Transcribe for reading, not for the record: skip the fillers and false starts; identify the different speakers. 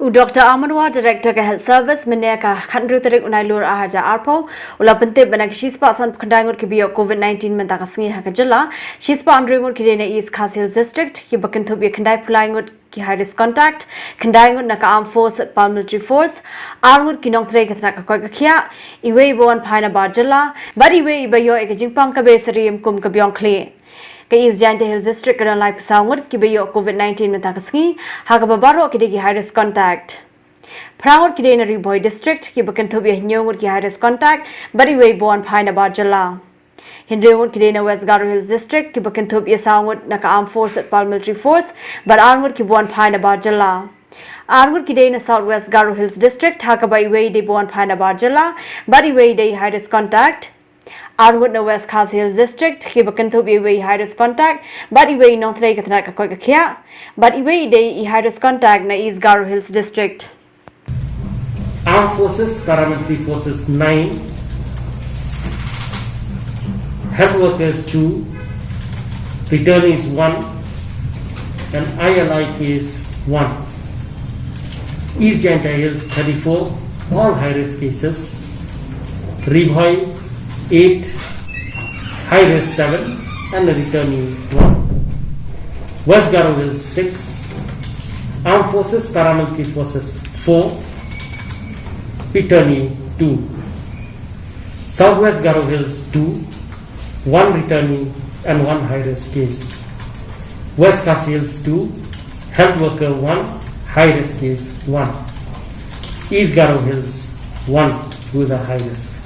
Speaker 1: Dr. Amarwa, Director of Health Service, Mineka, Khandrutarik Unailur Ahaja Arpo, Ulapente Benak Shispa San Kandangur Kibio COVID-19 Mentakasni Hakajala, Shispa Andringur Kidena East Kasil District, Kibakantubi Kandai Pulangut Kiharis Contact, Kandangur Naka Armed Force at Paramilitary Force, Armur Kinongtre Katakakia, Iwe Bon Pina Barjala, Badiwe Ibayo Ekajing Panka Besarium Kum Kabion Clay. Kay East Giant Hills District kadang lai pesawat kibayo COVID-19 mentakasngi hakababaro kidigi high risk contact. Prangot kidai na Riboy District kibakan thubi nyongut ki high risk contact bari way bon paina barjala. Hindrengut kidai na West Garo Hills District kibakan thubi asangut naka armed force at paramilitary force bar armut ki bon paina barjala. Armut kidai na Southwest Garo Hills District hakabai way de bon paina barjala bari way de high risk contact. Armut na West Khas Hills District, Kibakanto Iway high risk contact, but Iway North Lake Katanaka Koikakia, but Iway Day high risk contact na East Garo Hills District.
Speaker 2: Armed Forces, Paramilitary Forces 9, Health Workers 2, Returnees 1, and ILI case 1. East Giant Hills 34, all high risk cases. Riboy 8, high risk 7, and a returnee 1. West Garo Hills 6, Armed Forces, Paramilitary Forces 4, returnee 2. Southwest Garo Hills 2, 1 returnee and 1 high risk case. West Khas Hills 2, health worker 1, high risk case 1. East Garo Hills 1, who is a high risk.